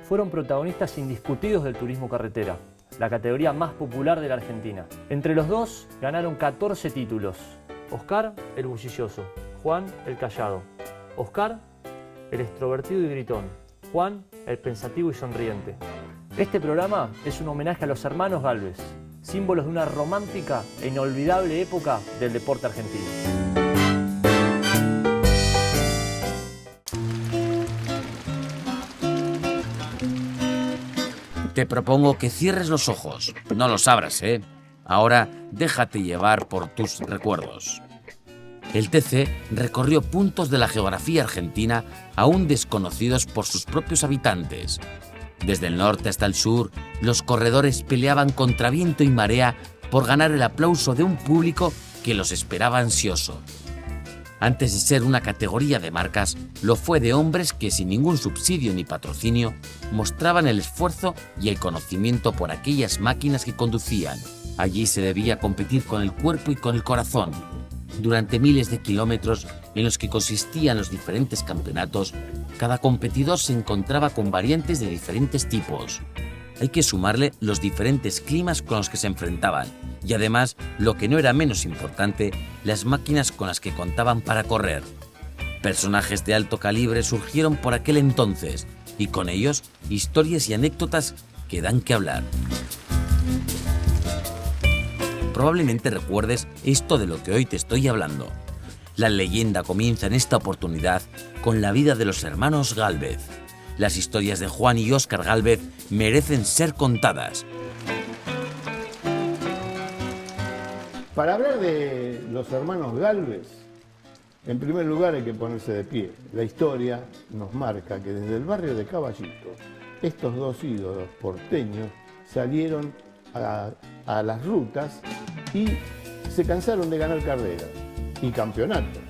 fueron protagonistas indiscutidos del turismo carretera, la categoría más popular de la Argentina. Entre los dos ganaron 14 títulos. Oscar, el bullicioso. Juan, el callado. Oscar, el extrovertido y gritón. Juan, el pensativo y sonriente. Este programa es un homenaje a los hermanos Gálvez, símbolos de una romántica e inolvidable época del deporte argentino. Te propongo que cierres los ojos. No los abras, ¿eh? Ahora déjate llevar por tus recuerdos. El TC recorrió puntos de la geografía argentina aún desconocidos por sus propios habitantes. Desde el norte hasta el sur, los corredores peleaban contra viento y marea por ganar el aplauso de un público que los esperaba ansioso. Antes de ser una categoría de marcas, lo fue de hombres que sin ningún subsidio ni patrocinio mostraban el esfuerzo y el conocimiento por aquellas máquinas que conducían. Allí se debía competir con el cuerpo y con el corazón. Durante miles de kilómetros en los que consistían los diferentes campeonatos, cada competidor se encontraba con variantes de diferentes tipos. Hay que sumarle los diferentes climas con los que se enfrentaban y además, lo que no era menos importante, las máquinas con las que contaban para correr. Personajes de alto calibre surgieron por aquel entonces y con ellos historias y anécdotas que dan que hablar. Probablemente recuerdes esto de lo que hoy te estoy hablando. La leyenda comienza en esta oportunidad con la vida de los hermanos Gálvez. Las historias de Juan y Óscar Gálvez merecen ser contadas. Para hablar de los hermanos Gálvez, en primer lugar hay que ponerse de pie. La historia nos marca que desde el barrio de Caballito, estos dos ídolos porteños salieron a las rutas y se cansaron de ganar carreras y campeonatos.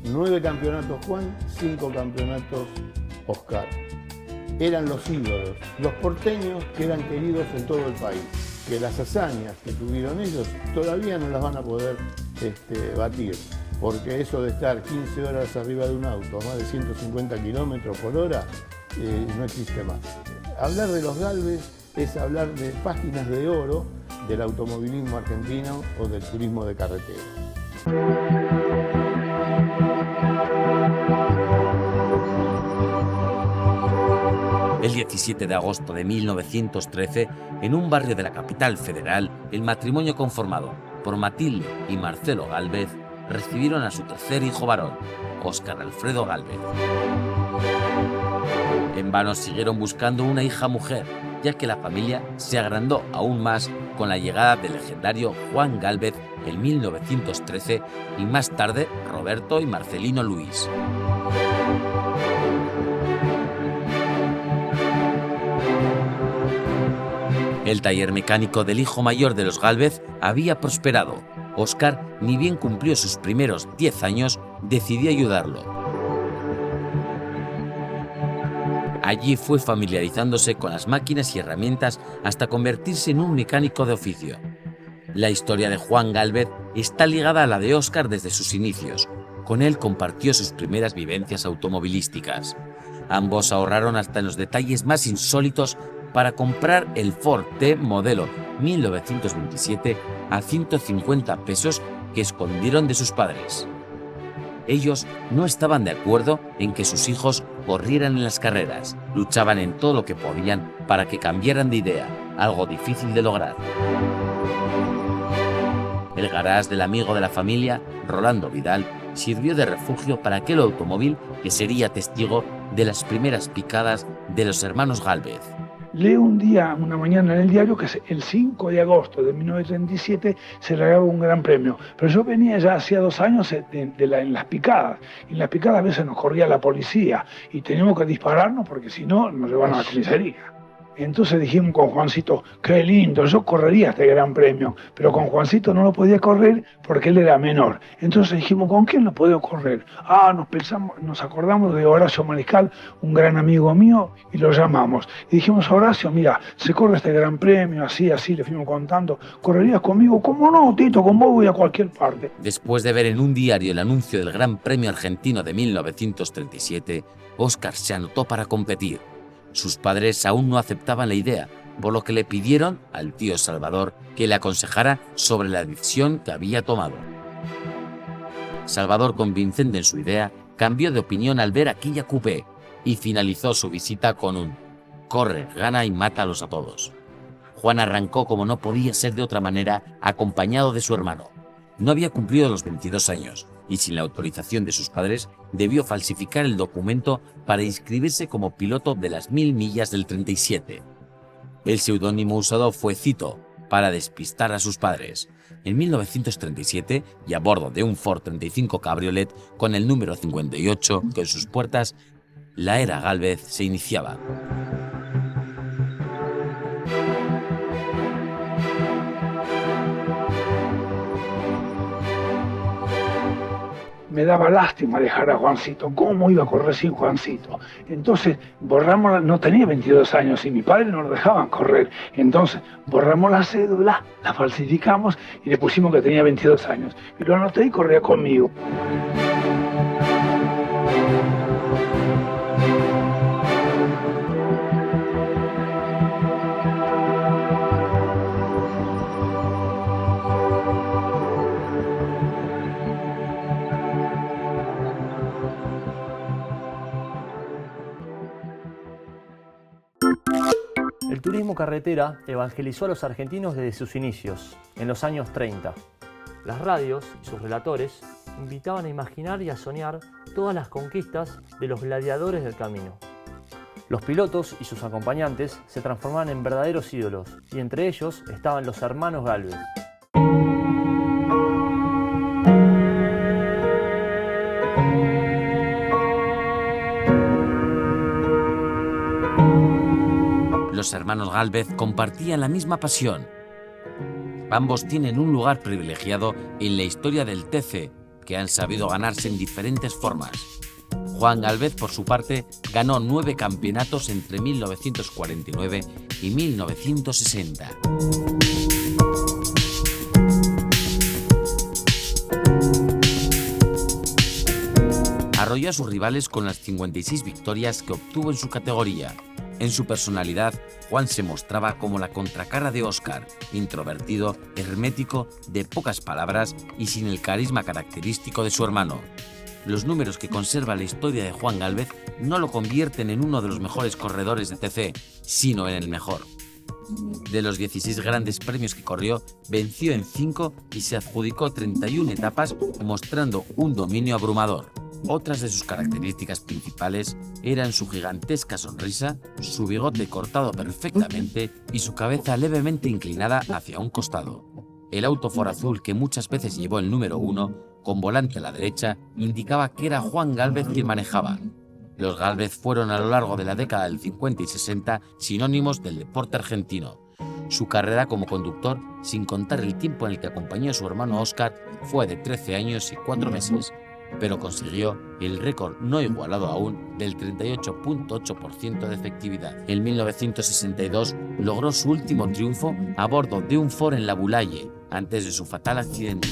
9 campeonatos Juan, 5 campeonatos Óscar. Eran los ídolos, los porteños que eran queridos en todo el país. Que las hazañas que tuvieron ellos todavía no las van a poder batir, porque eso de estar 15 horas arriba de un auto, más de 150 kilómetros por hora, no existe más. Hablar de los Gálvez es hablar de páginas de oro del automovilismo argentino o del turismo de carretera. El 17 de agosto de 1913, en un barrio de la capital federal, el matrimonio conformado por Matilde y Marcelo Gálvez recibieron a su tercer hijo varón, Óscar Alfredo Gálvez. En vano siguieron buscando una hija mujer, ya que la familia se agrandó aún más con la llegada del legendario Juan Gálvez en 1913 y más tarde Roberto y Marcelino Luis. El taller mecánico del hijo mayor de los Gálvez había prosperado. Óscar, ni bien cumplió sus primeros 10 años, decidió ayudarlo. Allí fue familiarizándose con las máquinas y herramientas hasta convertirse en un mecánico de oficio. La historia de Juan Gálvez está ligada a la de Óscar desde sus inicios. Con él compartió sus primeras vivencias automovilísticas. Ambos ahorraron hasta en los detalles más insólitos para comprar el Ford T modelo 1927 a 150 pesos que escondieron de sus padres. Ellos no estaban de acuerdo en que sus hijos corrieran en las carreras, luchaban en todo lo que podían para que cambiaran de idea, algo difícil de lograr. El garage del amigo de la familia, Rolando Vidal, sirvió de refugio para aquel automóvil que sería testigo de las primeras picadas de los hermanos Gálvez. Leo una mañana en el diario que el 5 de agosto de 1937 se regalaba un gran premio. Pero yo venía ya hacía 2 años en las picadas. Y en las picadas a veces nos corría la policía y teníamos que dispararnos porque si no nos llevaban a la comisaría. Entonces dijimos con Juancito, qué lindo, yo correría este gran premio, pero con Juancito no lo podía correr porque él era menor. Entonces dijimos, ¿con quién lo puedo correr? Nos acordamos de Horacio Mariscal, un gran amigo mío, y lo llamamos. Y dijimos, Horacio, mira, se corre este gran premio, así, le fuimos contando, ¿correrías conmigo? ¿Cómo no, Tito? Con vos voy a cualquier parte. Después de ver en un diario el anuncio del Gran Premio Argentino de 1937, Óscar se anotó para competir. Sus padres aún no aceptaban la idea, por lo que le pidieron al tío Salvador que le aconsejara sobre la decisión que había tomado. Salvador, convincente en su idea, cambió de opinión al ver aquella coupé y finalizó su visita con un «corre, gana y mátalos a todos». Juan arrancó, como no podía ser de otra manera, acompañado de su hermano. No había cumplido los 22 años y, sin la autorización de sus padres, debió falsificar el documento para inscribirse como piloto de las 1000 millas del 37. El seudónimo usado fue Cito, para despistar a sus padres. En 1937, y a bordo de un Ford 35 Cabriolet con el número 58 en sus puertas, la era Gálvez se iniciaba. Me daba lástima dejar a Juancito. ¿Cómo iba a correr sin Juancito? Entonces borramos, no tenía 22 años y mi padre no lo dejaban correr. Entonces borramos la cédula, la falsificamos y le pusimos que tenía 22 años. Y lo anoté y corría conmigo. El turismo carretera evangelizó a los argentinos desde sus inicios, en los años 30. Las radios y sus relatores invitaban a imaginar y a soñar todas las conquistas de los gladiadores del camino. Los pilotos y sus acompañantes se transformaban en verdaderos ídolos, y entre ellos estaban los hermanos Gálvez. Los hermanos Gálvez compartían la misma pasión. Ambos tienen un lugar privilegiado en la historia del TC, que han sabido ganarse en diferentes formas. Juan Gálvez, por su parte, ganó 9 campeonatos entre 1949 y 1960. Arrolló a sus rivales con las 56 victorias que obtuvo en su categoría. En su personalidad, Juan se mostraba como la contracara de Óscar, introvertido, hermético, de pocas palabras y sin el carisma característico de su hermano. Los números que conserva la historia de Juan Gálvez no lo convierten en uno de los mejores corredores de TC, sino en el mejor. De los 16 grandes premios que corrió, venció en 5 y se adjudicó 31 etapas, mostrando un dominio abrumador. Otras de sus características principales eran su gigantesca sonrisa, su bigote cortado perfectamente y su cabeza levemente inclinada hacia un costado. El auto Ford azul, que muchas veces llevó el número 1, con volante a la derecha, indicaba que era Juan Gálvez quien manejaba. Los Gálvez fueron a lo largo de la década del 50 y 60 sinónimos del deporte argentino. Su carrera como conductor, sin contar el tiempo en el que acompañó a su hermano Óscar, fue de 13 años y 4 meses. Pero consiguió el récord no igualado aún del 38.8% de efectividad. En 1962 logró su último triunfo a bordo de un Ford en la Bulaye, antes de su fatal accidente.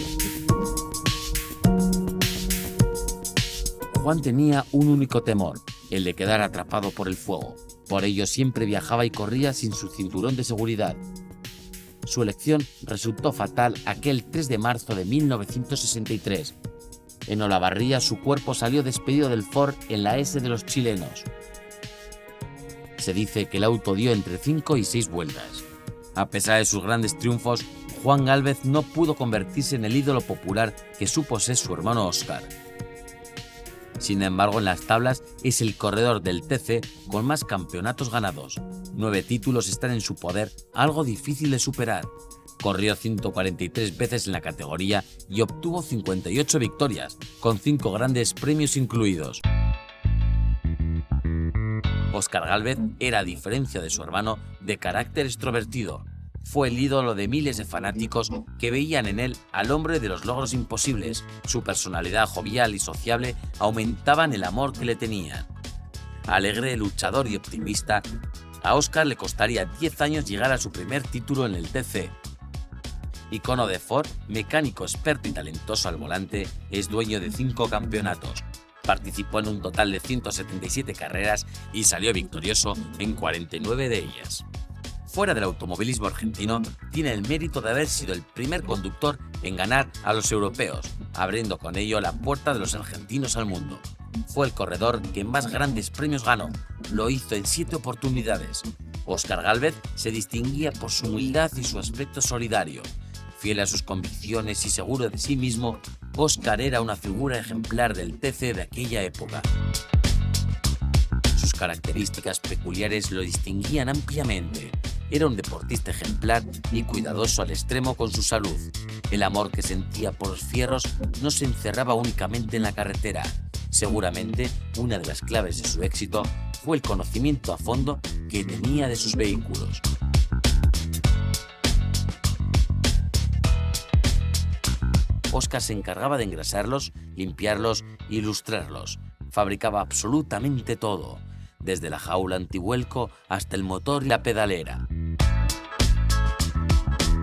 Juan tenía un único temor, el de quedar atrapado por el fuego. Por ello siempre viajaba y corría sin su cinturón de seguridad. Su elección resultó fatal aquel 3 de marzo de 1963. En Olavarría su cuerpo salió despedido del Ford en la S de los chilenos. Se dice que el auto dio entre 5 y 6 vueltas. A pesar de sus grandes triunfos, Juan Gálvez no pudo convertirse en el ídolo popular que supo ser su hermano Óscar. Sin embargo, en las tablas es el corredor del TC con más campeonatos ganados. 9 títulos están en su poder, algo difícil de superar. Corrió 143 veces en la categoría y obtuvo 58 victorias, con 5 grandes premios incluidos. Óscar Gálvez era, a diferencia de su hermano, de carácter extrovertido. Fue el ídolo de miles de fanáticos que veían en él al hombre de los logros imposibles. Su personalidad jovial y sociable aumentaban el amor que le tenían. Alegre, luchador y optimista, a Óscar le costaría 10 años llegar a su primer título en el TC. Icono de Ford, mecánico experto y talentoso al volante, es dueño de 5 campeonatos. Participó en un total de 177 carreras y salió victorioso en 49 de ellas. Fuera del automovilismo argentino, tiene el mérito de haber sido el primer conductor en ganar a los europeos, abriendo con ello la puerta de los argentinos al mundo. Fue el corredor que más grandes premios ganó, lo hizo en 7 oportunidades. Óscar Gálvez se distinguía por su humildad y su aspecto solidario. Fiel a sus convicciones y seguro de sí mismo, Óscar era una figura ejemplar del TC de aquella época. Sus características peculiares lo distinguían ampliamente. Era un deportista ejemplar y cuidadoso al extremo con su salud. El amor que sentía por los fierros no se encerraba únicamente en la carretera. Seguramente, una de las claves de su éxito fue el conocimiento a fondo que tenía de sus vehículos. Óscar se encargaba de engrasarlos, limpiarlos y lustrarlos. Fabricaba absolutamente todo, desde la jaula antivuelco hasta el motor y la pedalera.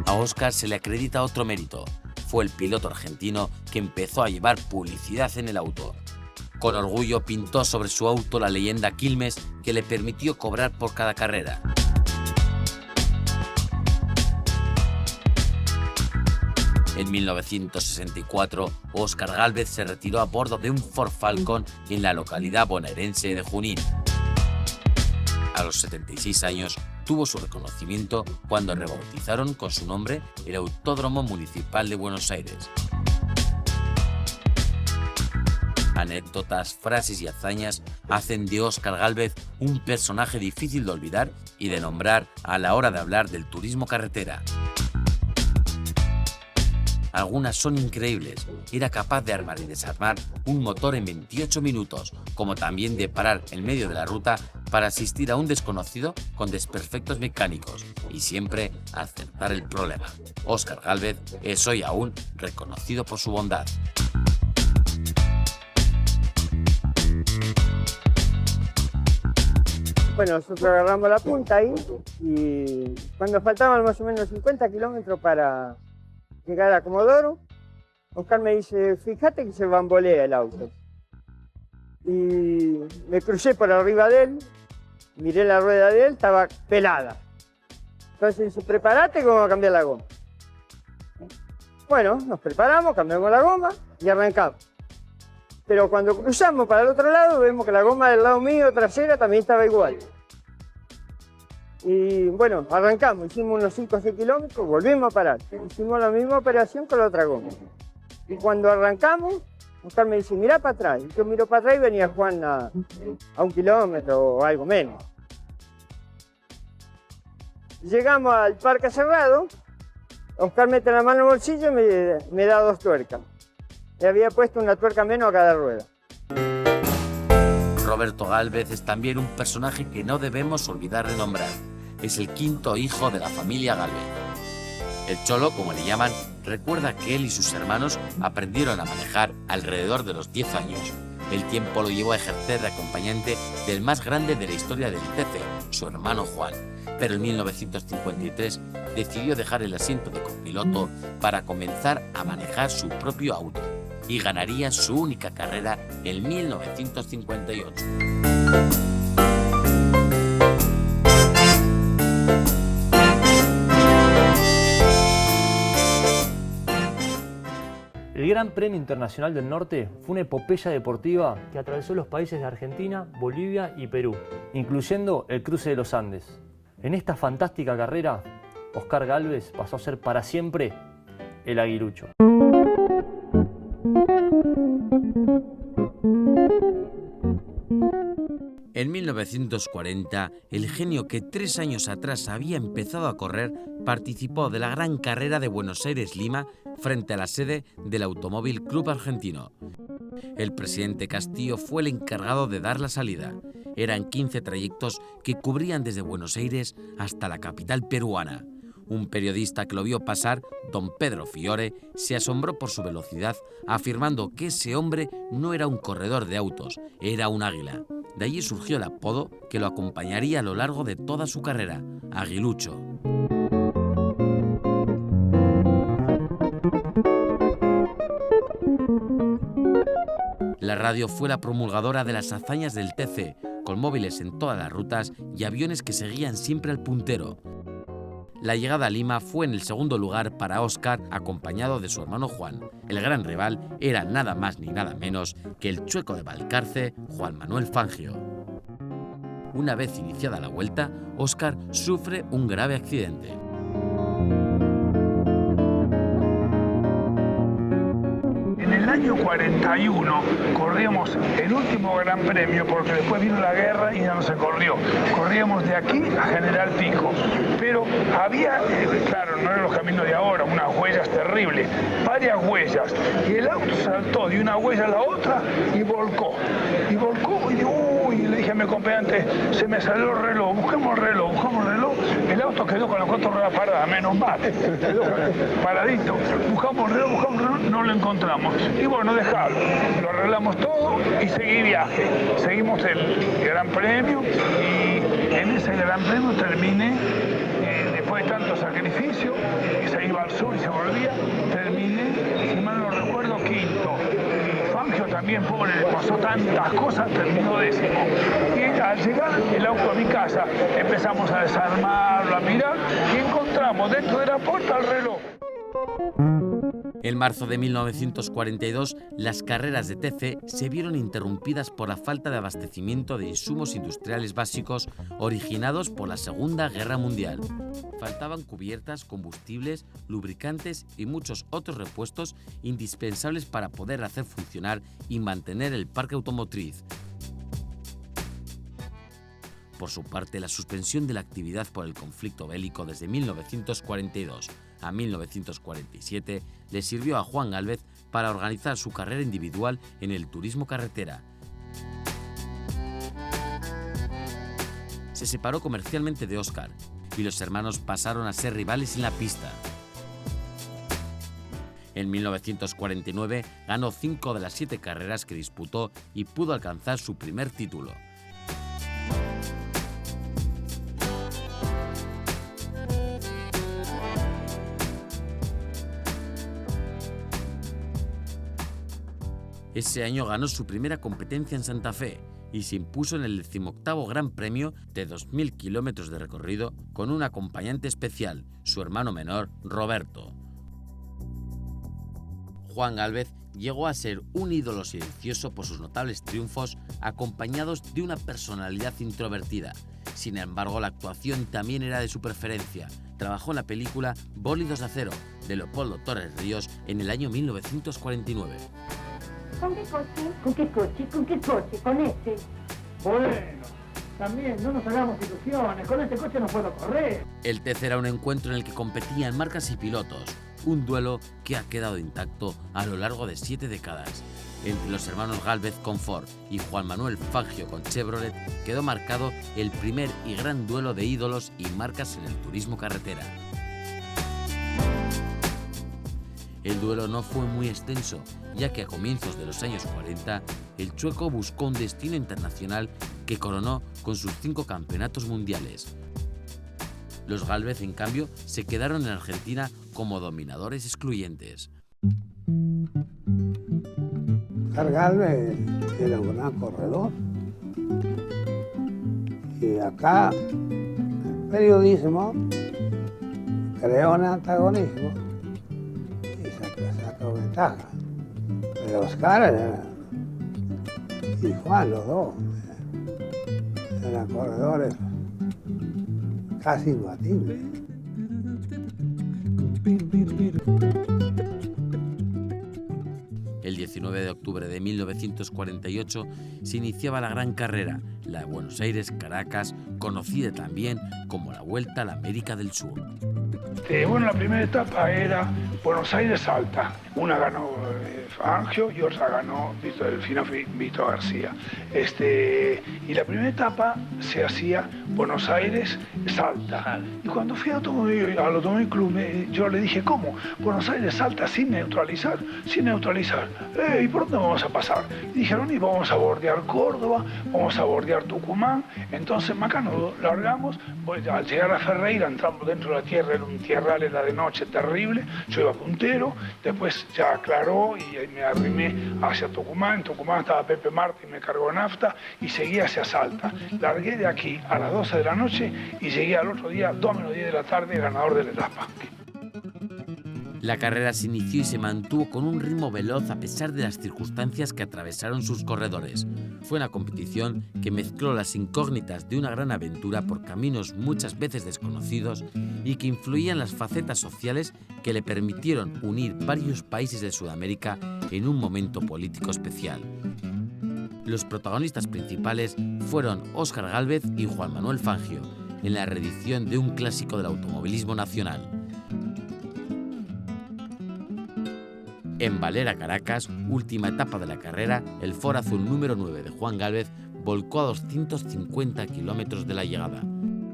A Óscar se le acredita otro mérito. Fue el piloto argentino que empezó a llevar publicidad en el auto. Con orgullo pintó sobre su auto la leyenda Quilmes, que le permitió cobrar por cada carrera. En 1964, Óscar Gálvez se retiró a bordo de un Ford Falcon en la localidad bonaerense de Junín. A los 76 años, tuvo su reconocimiento cuando rebautizaron con su nombre el Autódromo Municipal de Buenos Aires. Anécdotas, frases y hazañas hacen de Óscar Gálvez un personaje difícil de olvidar y de nombrar a la hora de hablar del turismo carretera. Algunas son increíbles. Era capaz de armar y desarmar un motor en 28 minutos, como también de parar en medio de la ruta para asistir a un desconocido con desperfectos mecánicos y siempre acertar el problema. Óscar Gálvez es hoy aún reconocido por su bondad. Bueno, nosotros agarramos la punta ahí y cuando faltaban más o menos 50 kilómetros para llegar a Comodoro, Óscar me dice, fíjate que se bambolea el auto. Y me crucé por arriba de él, miré la rueda de él, estaba pelada. Entonces dice, prepárate que vamos a cambiar la goma. Bueno, nos preparamos, cambiamos la goma y arrancamos. Pero cuando cruzamos para el otro lado, vemos que la goma del lado mío, trasera, también estaba igual. Y bueno, arrancamos, hicimos unos 5 o 6 kilómetros, volvimos a parar. Hicimos la misma operación con la otra goma. Y cuando arrancamos, Óscar me dice, mirá para atrás. Y yo miro para atrás y venía Juan a 1 kilómetro o algo menos. Llegamos al parque cerrado, Óscar mete la mano en el bolsillo y me da 2 tuercas. Le había puesto una tuerca menos a cada rueda. Roberto Gálvez es también un personaje que no debemos olvidar de nombrar. Es el 5º hijo de la familia Gálvez. El Cholo, como le llaman, recuerda que él y sus hermanos aprendieron a manejar alrededor de los 10 años. El tiempo lo llevó a ejercer de acompañante del más grande de la historia del TC, su hermano Juan. Pero en 1953 decidió dejar el asiento de copiloto para comenzar a manejar su propio auto y ganaría su única carrera en 1958. El Gran Premio Internacional del Norte fue una epopeya deportiva que atravesó los países de Argentina, Bolivia y Perú, incluyendo el cruce de los Andes. En esta fantástica carrera, Óscar Gálvez pasó a ser para siempre el aguilucho. En 1940, el genio que 3 años atrás había empezado a correr participó de la gran carrera de Buenos Aires-Lima frente a la sede del Automóvil Club Argentino. El presidente Castillo fue el encargado de dar la salida. Eran 15 trayectos que cubrían desde Buenos Aires hasta la capital peruana. Un periodista que lo vio pasar, don Pedro Fiore, se asombró por su velocidad, afirmando que ese hombre no era un corredor de autos, era un águila. De allí surgió el apodo que lo acompañaría a lo largo de toda su carrera, Aguilucho. La radio fue la promulgadora de las hazañas del TC, con móviles en todas las rutas y aviones que seguían siempre al puntero. La llegada a Lima fue en el segundo lugar para Óscar, acompañado de su hermano Juan. El gran rival era nada más ni nada menos que el chueco de Valcarce, Juan Manuel Fangio. Una vez iniciada la vuelta, Óscar sufre un grave accidente. En el año 41 corríamos el último Gran Premio, porque después vino la guerra y ya no se corrió. Corríamos de aquí a General Pico, pero había, claro, no eran los caminos de ahora, unas huellas terribles, varias huellas, y el auto saltó de una huella a la otra y volcó, y le dije a mi acompañante, se me salió el reloj, buscamos el reloj, el auto quedó con las 4 ruedas paradas, menos mal, quedó paradito, buscamos el reloj, no lo encontramos. Y bueno, dejalo, lo arreglamos todo y seguí viaje. Seguimos el Gran Premio y en ese Gran Premio terminé, después de tanto sacrificio, que se iba al sur y se volvía, terminé, si mal no recuerdo, quinto. Y Fangio también, pobre, le pasó tantas cosas, terminó décimo. Y al llegar el auto a mi casa, empezamos a desarmarlo, a mirar y encontramos dentro de la puerta el reloj. En marzo de 1942, las carreras de TC se vieron interrumpidas por la falta de abastecimiento de insumos industriales básicos originados por la Segunda Guerra Mundial. Faltaban cubiertas, combustibles, lubricantes y muchos otros repuestos indispensables para poder hacer funcionar y mantener el parque automotriz. Por su parte, la suspensión de la actividad por el conflicto bélico desde 1942 a 1947 le sirvió a Juan Gálvez para organizar su carrera individual en el turismo carretera. Se separó comercialmente de Óscar y los hermanos pasaron a ser rivales en la pista. En 1949 ganó 5 de las 7 carreras que disputó y pudo alcanzar su primer título. Ese año ganó su primera competencia en Santa Fe y se impuso en el 18º Gran Premio de 2.000 kilómetros de recorrido con un acompañante especial, su hermano menor, Roberto. Juan Gálvez llegó a ser un ídolo silencioso por sus notables triunfos, acompañados de una personalidad introvertida. Sin embargo, la actuación también era de su preferencia. Trabajó en la película Bólidos de acero, de Leopoldo Torres Ríos, en el año 1949. ¿Con qué coche? ¿Con qué coche? ¿Con qué coche? ¿Con este? Bueno, también no nos hagamos ilusiones, con este coche no puedo correr. El TC era un encuentro en el que competían marcas y pilotos, un duelo que ha quedado intacto a lo largo de 7 décadas. Entre los hermanos Gálvez con Ford y Juan Manuel Fangio con Chevrolet quedó marcado el primer y gran duelo de ídolos y marcas en el turismo carretera. El duelo no fue muy extenso, ya que a comienzos de los años 40, el chueco buscó un destino internacional que coronó con sus 5 campeonatos mundiales. Los Gálvez, en cambio, se quedaron en Argentina como dominadores excluyentes. Oscar Gálvez era un gran corredor. Y acá el periodismo creó un antagonismo y sacó ventaja. Pero Oscar y Juan, los dos, eran corredores casi imbatibles. El 19 de octubre de 1948 se iniciaba la gran carrera, la de Buenos Aires-Caracas, conocida también como la Vuelta a la América del Sur. Bueno, la primera etapa era Buenos Aires-Salta. Una ganó Fangio y otra ganó Vito García. Y la primera etapa se hacía Buenos Aires-Salta. Y cuando fui al Automóvil Club, yo le dije, ¿cómo? Buenos Aires-Salta sin neutralizar. Sin neutralizar. ¿Y por dónde vamos a pasar? Y dijeron, y vamos a bordear Córdoba, vamos a bordear llegar a Tucumán. Entonces Macanudo largamos, pues, al llegar a Ferreira entramos dentro de la tierra, era un tierral, era de noche terrible, yo iba puntero, después ya aclaró y me arrimé hacia Tucumán. En Tucumán estaba Pepe Martín, me cargó nafta y seguí hacia Salta. Largué de aquí a las 12 de la noche y llegué al otro día, 2:10 de la tarde, ganador de la etapa. La carrera se inició y se mantuvo con un ritmo veloz a pesar de las circunstancias que atravesaron sus corredores. Fue una competición que mezcló las incógnitas de una gran aventura por caminos muchas veces desconocidos y que influían las facetas sociales que le permitieron unir varios países de Sudamérica en un momento político especial. Los protagonistas principales fueron Óscar Gálvez y Juan Manuel Fangio, en la reedición de un clásico del automovilismo nacional. En Valera, Caracas, última etapa de la carrera, el Ford Azul número 9 de Juan Gálvez volcó a 250 kilómetros de la llegada.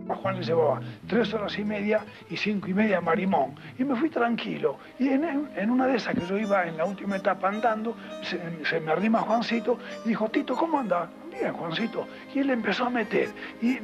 A Juan le llevaba 3 horas y media y 5 y media a Marimón. Y me fui tranquilo. Y en una de esas que yo iba en la última etapa andando, se me arrima Juancito y dijo: Tito, ¿cómo andás? Bien, Juancito. Y él empezó a meter. Y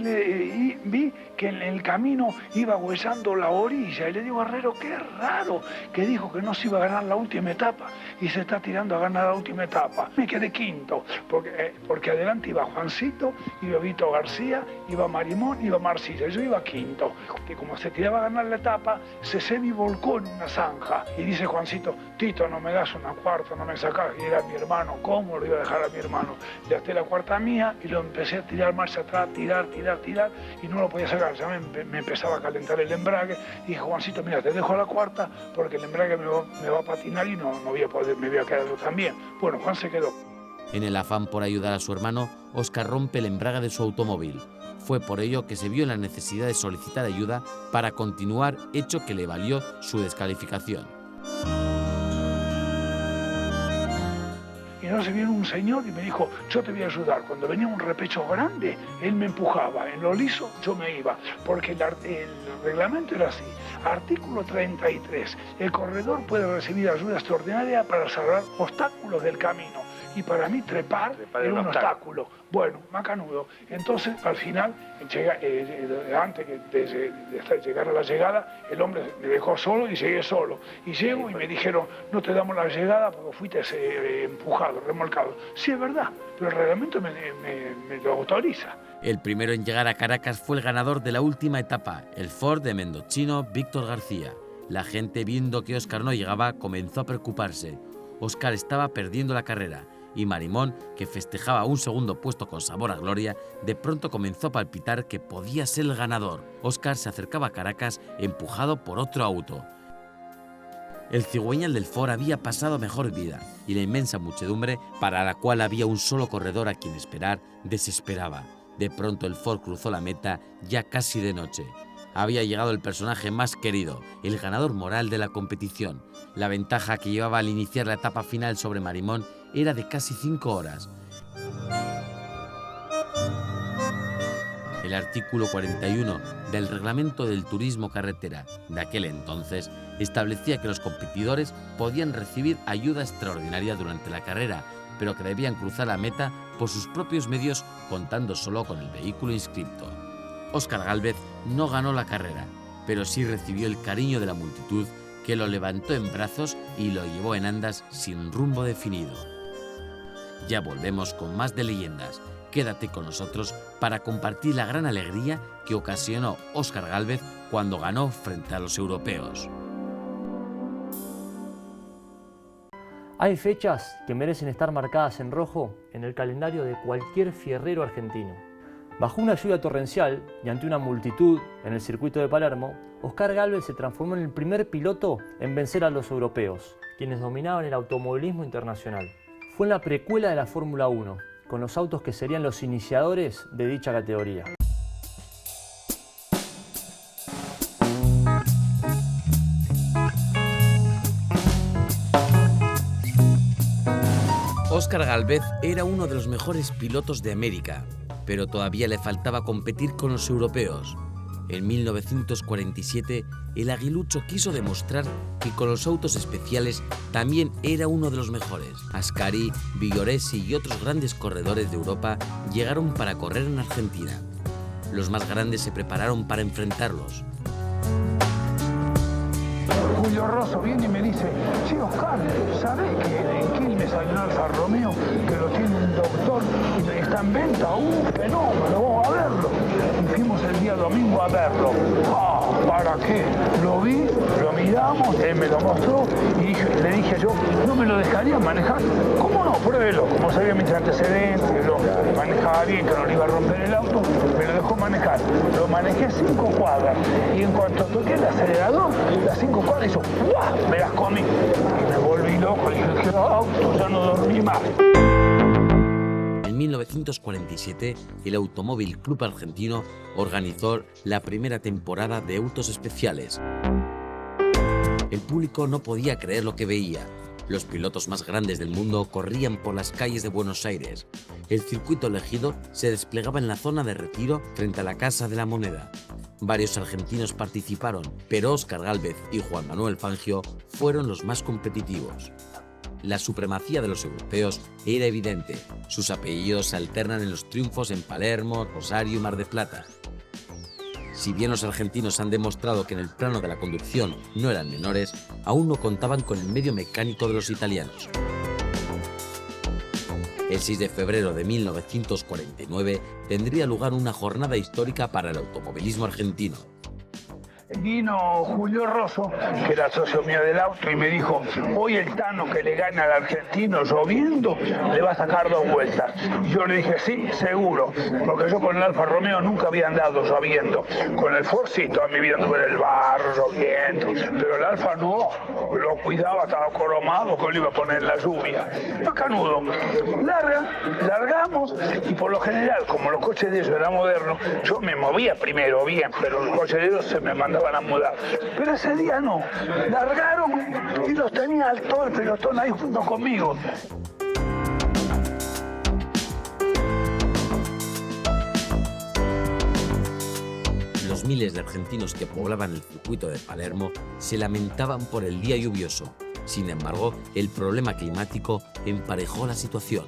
vi que en el camino iba huellando la orilla. Y le digo: Herrero, qué raro, que dijo que no se iba a ganar la última etapa. Y se está tirando a ganar la última etapa. Me quedé quinto, porque adelante iba Juancito, iba Vito García, iba Marimón, iba Marcilla. Yo iba quinto. Y como se tiraba a ganar la etapa, se semivolcó en una zanja. Y dice Juancito: Tito, no me das una cuarta, no me sacás. Y era mi hermano. ¿Cómo lo iba a dejar a mi hermano? Le gasté la cuarta mía y lo empecé a tirar marcha atrás, tirar, y no lo podía sacar. Ya me empezaba a calentar el embrague. Y dije: Juancito, mira, te dejo la cuarta porque el embrague me va a patinar y no voy a poder, me voy a quedar yo también. Bueno, Juan se quedó. En el afán por ayudar a su hermano, Óscar rompe el embrague de su automóvil. Fue por ello que se vio en la necesidad de solicitar ayuda para continuar, hecho que le valió su descalificación. Y entonces vino un señor y me dijo: yo te voy a ayudar. Cuando venía un repecho grande, él me empujaba. En lo liso yo me iba, porque el reglamento era así. Artículo 33. El corredor puede recibir ayuda extraordinaria para salvar obstáculos del camino. Y para mí trepar era un obstáculo. Bueno, macanudo. Entonces, al final, antes de llegar a la llegada, el hombre me dejó solo y llegué solo. Y llego y me dijeron: no te damos la llegada porque fuiste empujado, remolcado. Sí, es verdad, pero el reglamento me lo autoriza. El primero en llegar a Caracas fue el ganador de la última etapa, el Ford de Mendochino Víctor García. La gente, viendo que Óscar no llegaba, comenzó a preocuparse. Óscar estaba perdiendo la carrera y Marimón, que festejaba un segundo puesto con sabor a gloria, de pronto comenzó a palpitar que podía ser el ganador. Óscar se acercaba a Caracas empujado por otro auto. El cigüeñal del Ford había pasado mejor vida y la inmensa muchedumbre, para la cual había un solo corredor a quien esperar, desesperaba. De pronto el Ford cruzó la meta ya casi de noche. Había llegado el personaje más querido, el ganador moral de la competición. La ventaja que llevaba al iniciar la etapa final sobre Marimón era de casi 5 horas. El artículo 41 del Reglamento del Turismo Carretera de aquel entonces establecía que los competidores podían recibir ayuda extraordinaria durante la carrera, pero que debían cruzar la meta por sus propios medios, contando solo con el vehículo inscripto. Óscar Gálvez no ganó la carrera, pero sí recibió el cariño de la multitud, que lo levantó en brazos y lo llevó en andas sin rumbo definido. Ya volvemos con más de leyendas. Quédate con nosotros para compartir la gran alegría que ocasionó Óscar Gálvez cuando ganó frente a los europeos. Hay fechas que merecen estar marcadas en rojo en el calendario de cualquier fierrero argentino. Bajo una lluvia torrencial y ante una multitud en el circuito de Palermo, Óscar Gálvez se transformó en el primer piloto en vencer a los europeos, quienes dominaban el automovilismo internacional. Fue en la precuela de la Fórmula 1, con los autos que serían los iniciadores de dicha categoría. Óscar Gálvez era uno de los mejores pilotos de América, pero todavía le faltaba competir con los europeos. En 1947, el aguilucho quiso demostrar que con los autos especiales también era uno de los mejores. Ascari, Villoresi y otros grandes corredores de Europa llegaron para correr en Argentina. Los más grandes se prepararon para enfrentarlos. Julio Rosso viene y me dice: sí, Oscar, ¿sabés que en Quilmes hay un Alfa Romeo que lo tiene un doctor y está en venta? Fenómeno, vamos a verlo. Y fuimos el día domingo a verlo. ¿Para qué? Lo vi, lo miramos, él me lo mostró y le dije yo: ¿no me lo dejaría manejar? ¿Cómo no? Pruébelo. Como sabía mis antecedentes, que lo manejaba bien, que no le iba a romper el auto, me lo dejó manejar. Lo manejé 5 cuadras y en cuanto toqué el acelerador, las 5 cuadras hizo ¡guau! Me las comí. Y me volví loco y dije: auto, ya no dormí más. En 1947, el Automóvil Club Argentino organizó la primera temporada de autos especiales. El público no podía creer lo que veía. Los pilotos más grandes del mundo corrían por las calles de Buenos Aires. El circuito elegido se desplegaba en la zona de retiro frente a la Casa de la Moneda. Varios argentinos participaron, pero Óscar Gálvez y Juan Manuel Fangio fueron los más competitivos. La supremacía de los europeos era evidente. Sus apellidos se alternan en los triunfos en Palermo, Rosario y Mar del Plata. Si bien los argentinos han demostrado que en el plano de la conducción no eran menores, aún no contaban con el medio mecánico de los italianos. El 6 de febrero de 1949 tendría lugar una jornada histórica para el automovilismo argentino. Vino Julio Rosso, que era socio mío del auto, y me dijo: hoy el Tano que le gana al argentino lloviendo le va a sacar 2 vueltas. Y yo le dije: sí, seguro, porque yo con el Alfa Romeo nunca había andado lloviendo. Con el Ford sí, toda mi vida anduve en el barro lloviendo, pero el Alfa no, lo cuidaba, estaba cromado, que le iba a poner la lluvia. Macanudo. Largamos, y por lo general, como los coches de ellos eran modernos, yo me movía primero bien, pero los coches de ellos se me mandaban a mudar. Pero ese día no. Largaron y los tenía todo el pelotón ahí junto conmigo. Los miles de argentinos que poblaban el circuito de Palermo se lamentaban por el día lluvioso. Sin embargo, el problema climático emparejó la situación.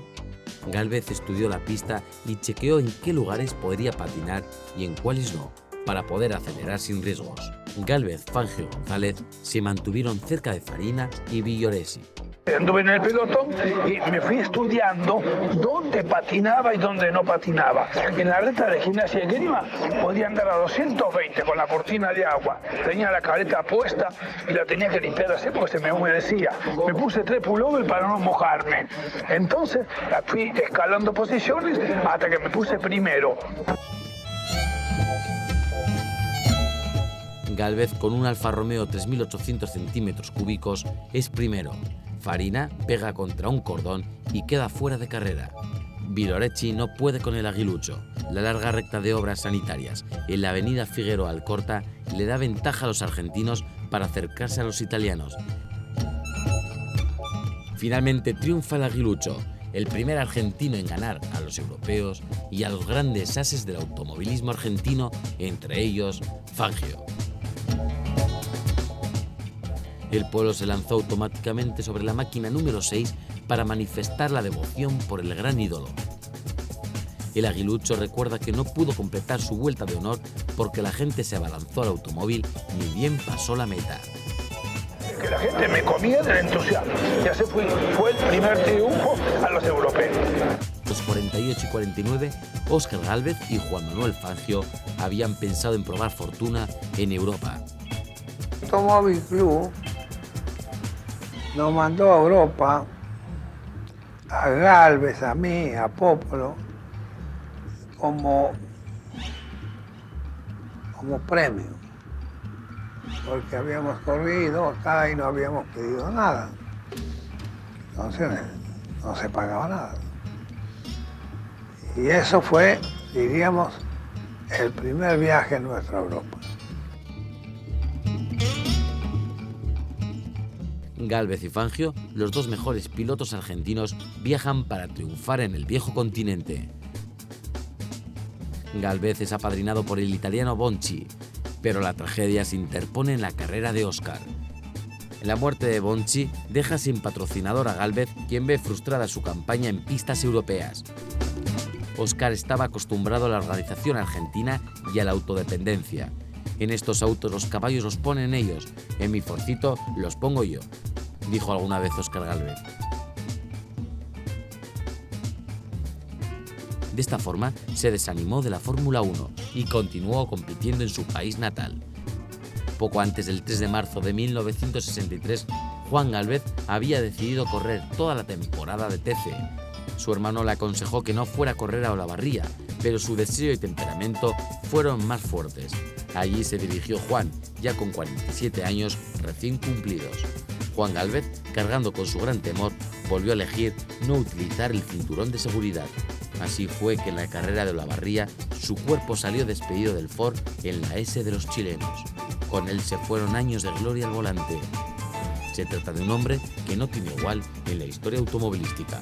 Gálvez estudió la pista y chequeó en qué lugares podría patinar y en cuáles no, para poder acelerar sin riesgos. Gálvez, Fangio y González se mantuvieron cerca de Farina y Villoresi. Anduve en el pelotón y me fui estudiando dónde patinaba y dónde no patinaba. En la recta de Gimnasia de Grima podía andar a 220 con la cortina de agua. Tenía la careta puesta y la tenía que limpiar así porque se me humedecía. Me puse 3 pullovers para no mojarme. Entonces fui escalando posiciones hasta que me puse primero. Gálvez, con un Alfa Romeo 3.800 centímetros cúbicos, es primero. Farina pega contra un cordón y queda fuera de carrera. Villoresi no puede con el aguilucho. La larga recta de obras sanitarias en la avenida Figueroa Alcorta le da ventaja a los argentinos para acercarse a los italianos. Finalmente triunfa el aguilucho, el primer argentino en ganar a los europeos y a los grandes ases del automovilismo argentino, entre ellos Fangio. El pueblo se lanzó automáticamente sobre la máquina número 6 para manifestar la devoción por el gran ídolo. El aguilucho recuerda que no pudo completar su vuelta de honor porque la gente se abalanzó al automóvil ni bien pasó la meta. Que la gente me comía del entusiasmo. Y así fue el primer triunfo a los europeos. Los 48 y 49, Óscar Gálvez y Juan Manuel Fangio habían pensado en probar fortuna en Europa. Automóvil Club nos mandó a Europa, a Gálvez, a mí, a Popolo, como premio, porque habíamos corrido acá y no habíamos pedido nada. Entonces no se pagaba nada. Y eso fue, diríamos, el primer viaje nuestro a Europa. Gálvez y Fangio, los dos mejores pilotos argentinos, viajan para triunfar en el viejo continente. Gálvez es apadrinado por el italiano Bonci. Pero la tragedia se interpone en la carrera de Óscar. La muerte de Bonchi deja sin patrocinador a Gálvez, quien ve frustrada su campaña en pistas europeas. Óscar estaba acostumbrado a la organización argentina y a la autodependencia. En estos autos los caballos los ponen ellos, en mi Forcito los pongo yo, dijo alguna vez Óscar Gálvez. De esta forma se desanimó de la Fórmula 1 y continuó compitiendo en su país natal. Poco antes del 3 de marzo de 1963, Juan Gálvez había decidido correr toda la temporada de TC. Su hermano le aconsejó que no fuera a correr a Olavarría, pero su deseo y temperamento fueron más fuertes. Allí se dirigió Juan, ya con 47 años recién cumplidos. Juan Gálvez, cargando con su gran temor, volvió a elegir no utilizar el cinturón de seguridad. Así fue que en la carrera de Olavarría su cuerpo salió despedido del Ford en la S de los chilenos. Con él se fueron años de gloria al volante. Se trata de un hombre que no tiene igual en la historia automovilística.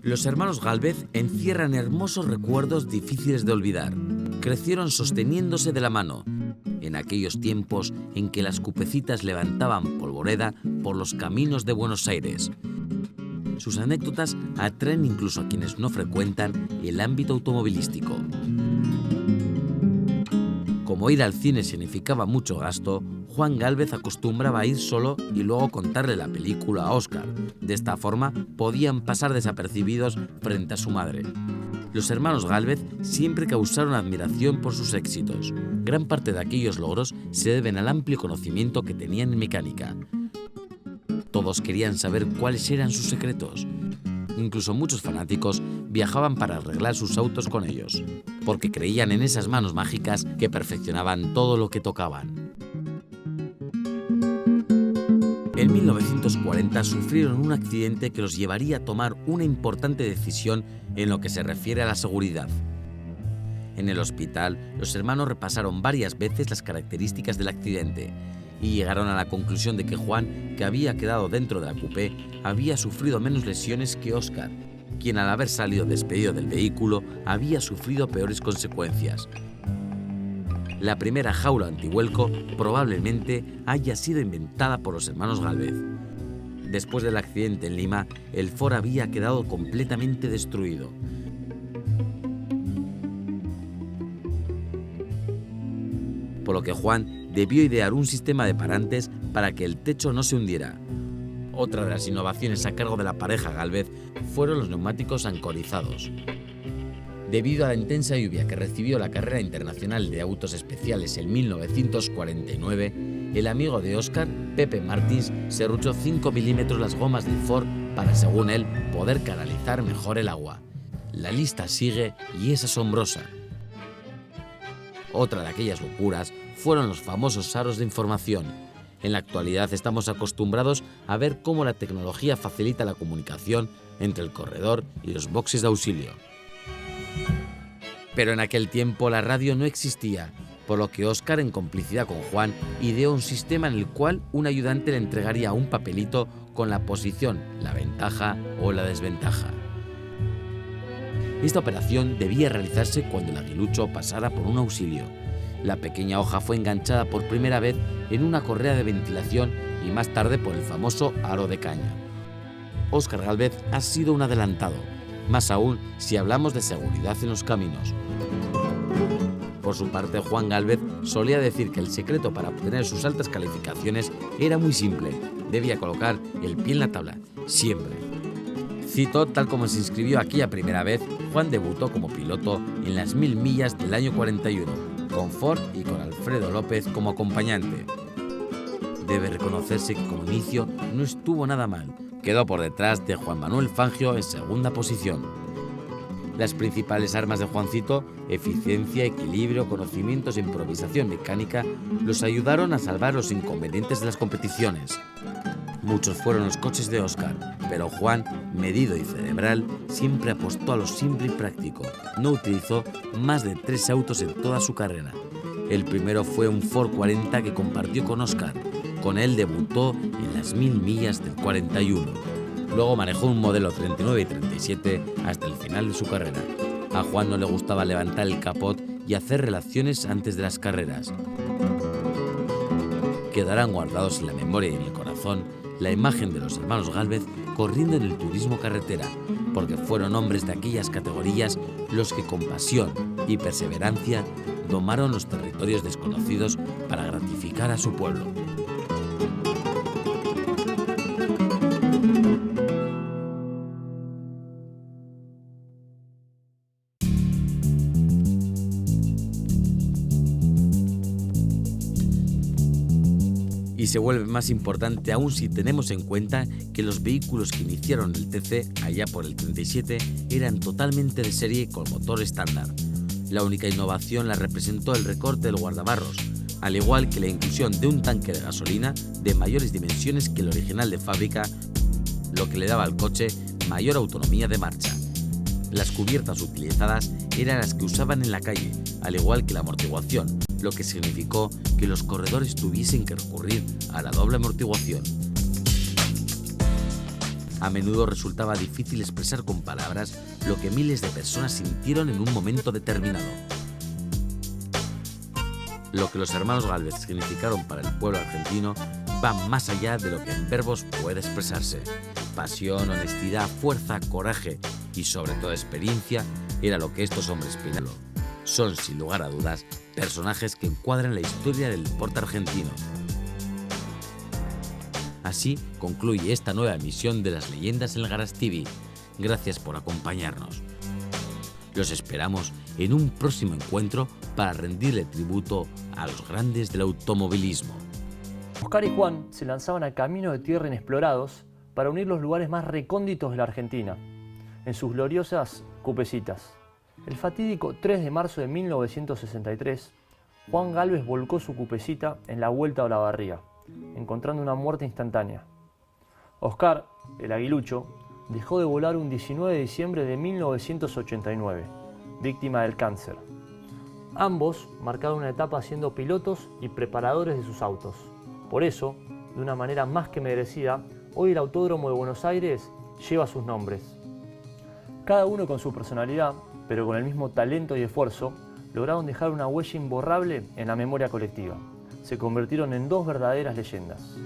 Los hermanos Gálvez encierran hermosos recuerdos difíciles de olvidar. Crecieron sosteniéndose de la mano, en aquellos tiempos en que las cupecitas levantaban polvoreda por los caminos de Buenos Aires. Sus anécdotas atraen incluso a quienes no frecuentan el ámbito automovilístico. Como ir al cine significaba mucho gasto, Juan Gálvez acostumbraba a ir solo y luego contarle la película a Óscar. De esta forma podían pasar desapercibidos frente a su madre. Los hermanos Gálvez siempre causaron admiración por sus éxitos. Gran parte de aquellos logros se deben al amplio conocimiento que tenían en mecánica. Todos querían saber cuáles eran sus secretos. Incluso muchos fanáticos viajaban para arreglar sus autos con ellos, porque creían en esas manos mágicas que perfeccionaban todo lo que tocaban. En 1940 sufrieron un accidente que los llevaría a tomar una importante decisión en lo que se refiere a la seguridad. En el hospital, los hermanos repasaron varias veces las características del accidente y llegaron a la conclusión de que Juan, que había quedado dentro de la coupé, había sufrido menos lesiones que Óscar, quien al haber salido despedido del vehículo había sufrido peores consecuencias. La primera jaula antivuelco probablemente haya sido inventada por los hermanos Gálvez. Después del accidente en Lima, el Ford había quedado completamente destruido. Por lo que Juan debió idear un sistema de parantes para que el techo no se hundiera. Otra de las innovaciones a cargo de la pareja Gálvez fueron los neumáticos ancorizados. Debido a la intensa lluvia que recibió la carrera internacional de autos especiales en 1949, el amigo de Óscar, Pepe Martins, se ruchó 5 milímetros las gomas del Ford para, según él, poder canalizar mejor el agua. La lista sigue y es asombrosa. Otra de aquellas locuras fueron los famosos aros de información. En la actualidad estamos acostumbrados a ver cómo la tecnología facilita la comunicación entre el corredor y los boxes de auxilio. Pero en aquel tiempo la radio no existía, por lo que Óscar, en complicidad con Juan, ideó un sistema en el cual un ayudante le entregaría un papelito con la posición, la ventaja o la desventaja. Esta operación debía realizarse cuando el aguilucho pasara por un auxilio. La pequeña hoja fue enganchada por primera vez en una correa de ventilación y más tarde por el famoso aro de caña. Óscar Gálvez ha sido un adelantado, más aún si hablamos de seguridad en los caminos. Por su parte, Juan Gálvez solía decir que el secreto para obtener sus altas calificaciones era muy simple: debía colocar el pie en la tabla, siempre. Cito, tal como se inscribió aquí a primera vez, Juan debutó como piloto en las 1000 millas del año 41, con Ford y con Alfredo López como acompañante. Debe reconocerse que como inicio no estuvo nada mal, quedó por detrás de Juan Manuel Fangio en segunda posición. Las principales armas de Juancito, eficiencia, equilibrio, conocimientos e improvisación mecánica, los ayudaron a salvar los inconvenientes de las competiciones. Muchos fueron los coches de Óscar, pero Juan, medido y cerebral, siempre apostó a lo simple y práctico. No utilizó más de 3 autos en toda su carrera. El primero fue un Ford 40 que compartió con Óscar. Con él debutó en las 1000 millas del 41. Luego manejó un modelo 39 y 37 hasta el final de su carrera. A Juan no le gustaba levantar el capot y hacer relaciones antes de las carreras. Quedarán guardados en la memoria y en el corazón la imagen de los hermanos Gálvez corriendo en el turismo carretera, porque fueron hombres de aquellas categorías los que con pasión y perseverancia domaron los territorios desconocidos para gratificar a su pueblo. Y se vuelve más importante aún si tenemos en cuenta que los vehículos que iniciaron el TC allá por el 37 eran totalmente de serie con motor estándar. La única innovación la representó el recorte del guardabarros, al igual que la inclusión de un tanque de gasolina de mayores dimensiones que el original de fábrica, lo que le daba al coche mayor autonomía de marcha. Las cubiertas utilizadas eran las que usaban en la calle, al igual que la amortiguación, lo que significó que los corredores tuviesen que recurrir a la doble amortiguación. A menudo resultaba difícil expresar con palabras lo que miles de personas sintieron en un momento determinado. Lo que los hermanos Gálvez significaron para el pueblo argentino va más allá de lo que en verbos puede expresarse. Pasión, honestidad, fuerza, coraje y sobre todo experiencia era lo que estos hombres pidieron. Son, sin lugar a dudas, personajes que encuadran la historia del deporte argentino. Así concluye esta nueva emisión de las leyendas en el Garage TV. Gracias por acompañarnos. Los esperamos en un próximo encuentro para rendirle tributo a los grandes del automovilismo. Oscar y Juan se lanzaban a caminos de tierra inexplorados para unir los lugares más recónditos de la Argentina, en sus gloriosas cupecitas. El fatídico 3 de marzo de 1963, Juan Gálvez volcó su cupecita en la Vuelta a Olavarría, encontrando una muerte instantánea. Oscar, el aguilucho, dejó de volar un 19 de diciembre de 1989, víctima del cáncer. Ambos marcaron una etapa siendo pilotos y preparadores de sus autos. Por eso, de una manera más que merecida, hoy el Autódromo de Buenos Aires lleva sus nombres. Cada uno con su personalidad, pero con el mismo talento y esfuerzo, lograron dejar una huella imborrable en la memoria colectiva. Se convirtieron en dos verdaderas leyendas.